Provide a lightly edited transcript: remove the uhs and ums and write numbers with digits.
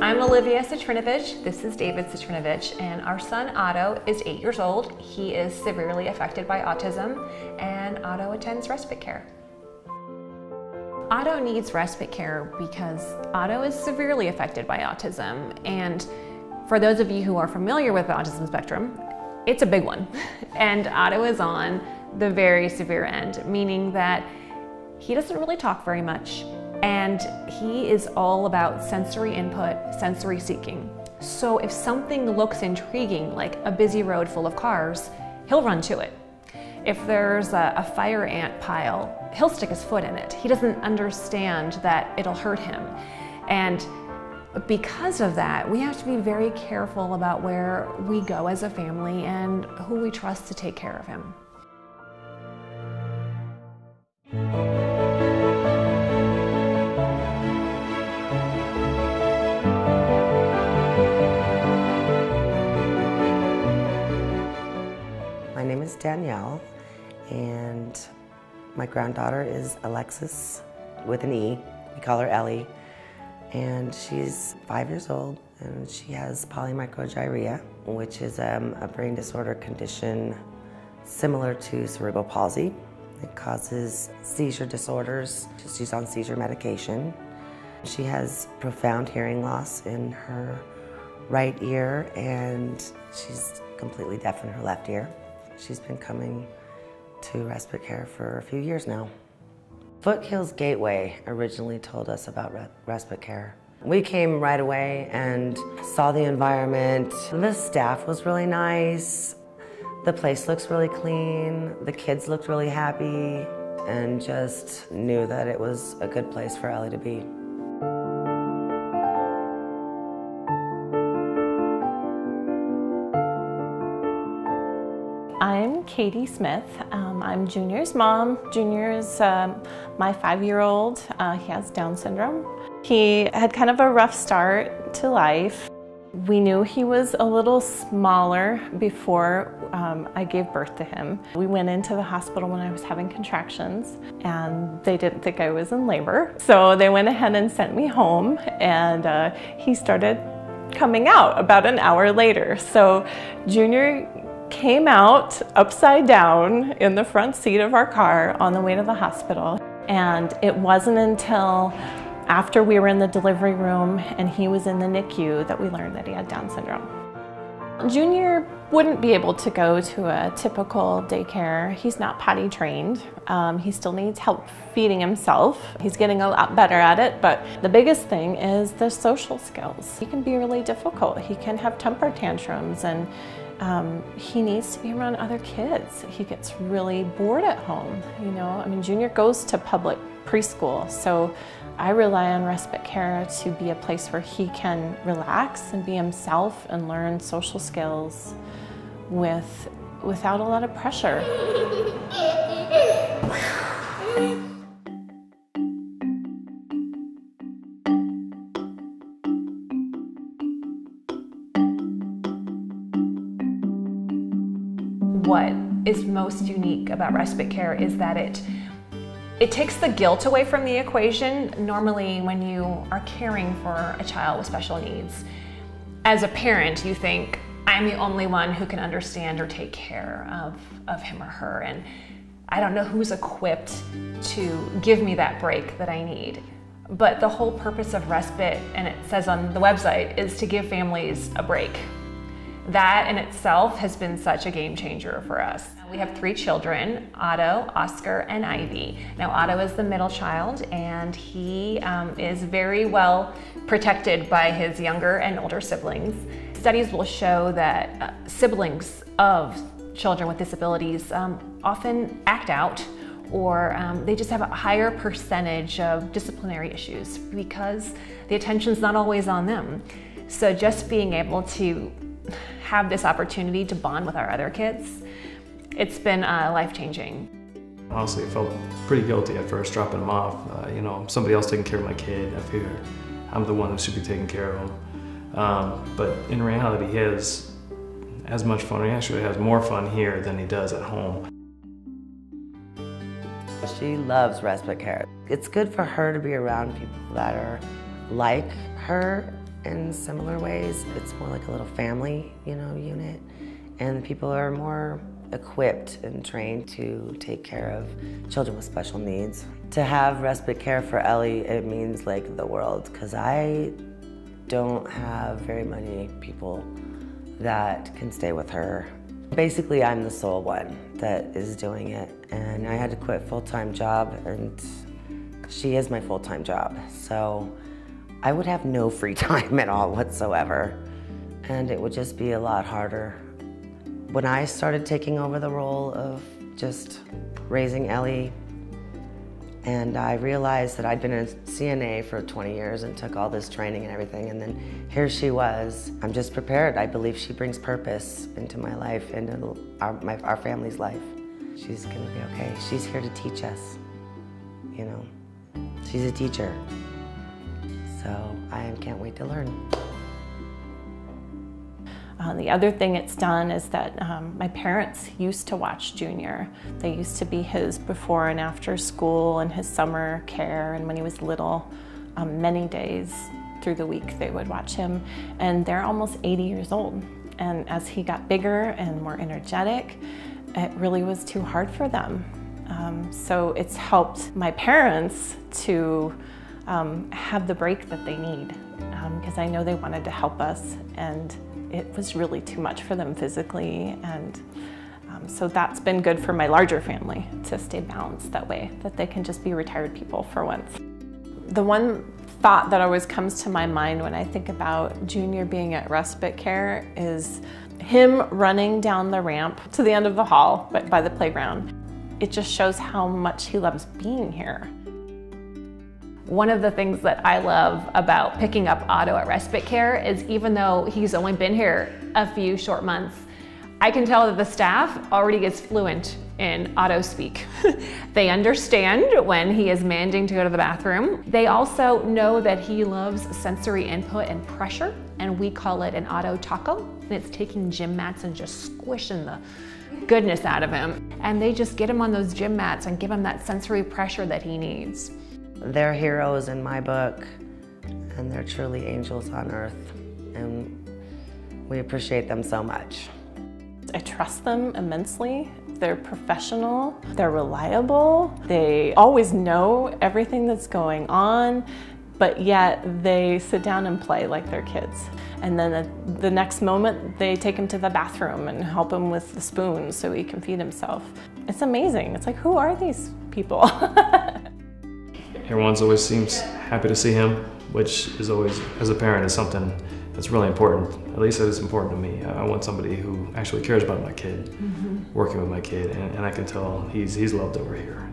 I'm Olivia Citrinovich, this is David Citrinovich, and our son Otto is 8 years old. He is severely affected by autism, and Otto attends respite care. Otto needs respite care because Otto is severely affected by autism, and for those of you who are familiar with the autism spectrum, it's a big one. And Otto is on the very severe end, meaning that he doesn't really talk very much, and he is all about sensory input, sensory seeking. So if something looks intriguing, like a busy road full of cars, he'll run to it. If there's a fire ant pile, he'll stick his foot in it. He doesn't understand that it'll hurt him. And because of that, we have to be very careful about where we go as a family and who we trust to take care of him. My name is Danielle, and my granddaughter is Alexis with an E. We call her Ellie, and she's 5 years old, and she has polymicrogyria, which is a brain disorder condition similar to cerebral palsy. It causes seizure disorders. She's on seizure medication. She has profound hearing loss in her right ear, and she's completely deaf in her left ear. She's been coming to respite care for a few years now. Foothills Gateway originally told us about respite care. We came right away and saw the environment. The staff was really nice. The place looks really clean. The kids looked really happy, and just knew that it was a good place for Ellie to be. I'm Katie Smith. I'm Junior's mom. Junior is my 5-year-old. He has Down syndrome. He had kind of a rough start to life. We knew he was a little smaller before I gave birth to him. We went into the hospital when I was having contractions, and they didn't think I was in labor. So they went ahead and sent me home, and he started coming out about an hour later. So Junior came out upside down in the front seat of our car on the way to the hospital. And it wasn't until after we were in the delivery room and he was in the NICU that we learned that he had Down syndrome. Junior wouldn't be able to go to a typical daycare. He's not potty trained. He still needs help feeding himself. He's getting a lot better at it, but the biggest thing is the social skills. He can be really difficult. He can have temper tantrums, and he needs to be around other kids. He gets really bored at home, you know. I mean, Junior goes to public preschool, so I rely on respite care to be a place where he can relax and be himself and learn social skills without a lot of pressure. What is most unique about respite care is that it takes the guilt away from the equation. Normally, when you are caring for a child with special needs, as a parent, you think, I'm the only one who can understand or take care of him or her, and I don't know who's equipped to give me that break that I need. But the whole purpose of respite, and it says on the website, is to give families a break. That in itself has been such a game changer for us. We have 3 children, Otto, Oscar, and Ivy. Now Otto is the middle child, and he is very well protected by his younger and older siblings. Studies will show that siblings of children with disabilities often act out, or they just have a higher percentage of disciplinary issues because the attention's not always on them. So just being able to have this opportunity to bond with our other kids, it's been life-changing. Honestly, I felt pretty guilty at first dropping him off. You know, somebody else taking care of my kid. I figured I'm the one that should be taking care of him. But in reality, he has as much fun. He actually has more fun here than he does at home. She loves respite care. It's good for her to be around people that are like her in similar ways. It's more like a little family, unit, and people are more equipped and trained to take care of children with special needs. To have respite care for Ellie, it means like the world, because I don't have very many people that can stay with her. Basically, I'm the sole one that is doing it, and I had to quit full-time job, and she is my full-time job, so I would have no free time at all whatsoever, and it would just be a lot harder. When I started taking over the role of just raising Ellie, and I realized that I'd been a CNA for 20 years and took all this training and everything, and then here she was. I'm just prepared. I believe she brings purpose into my life, into our family's life. She's gonna be okay. She's here to teach us, She's a teacher, so I can't wait to learn. The other thing it's done is that my parents used to watch Junior. They used to be his before and after school and his summer care, and when he was little, many days through the week they would watch him, and they're almost 80 years old. And as he got bigger and more energetic, it really was too hard for them. So it's helped my parents to have the break that they need, because I know they wanted to help us, and it was really too much for them physically, and so that's been good for my larger family to stay balanced that way, that they can just be retired people for once. The one thought that always comes to my mind when I think about Junior being at respite care is him running down the ramp to the end of the hall by the playground. It just shows how much he loves being here. One of the things that I love about picking up Otto at respite care is, even though he's only been here a few short months, I can tell that the staff already is fluent in Otto speak. They understand when he is manding to go to the bathroom. They also know that he loves sensory input and pressure, and we call it an Otto taco. And it's taking gym mats and just squishing the goodness out of him. And they just get him on those gym mats and give him that sensory pressure that he needs. They're heroes in my book, and they're truly angels on earth, and we appreciate them so much. I trust them immensely. They're professional, they're reliable, they always know everything that's going on, but yet they sit down and play like they're kids. And then the next moment, they take him to the bathroom and help him with the spoon so he can feed himself. It's amazing. It's like, who are these people? Everyone always seems happy to see him, which is always, as a parent, is something that's really important. At least it is important to me. I want somebody who actually cares about my kid, working with my kid, and I can tell he's loved over here.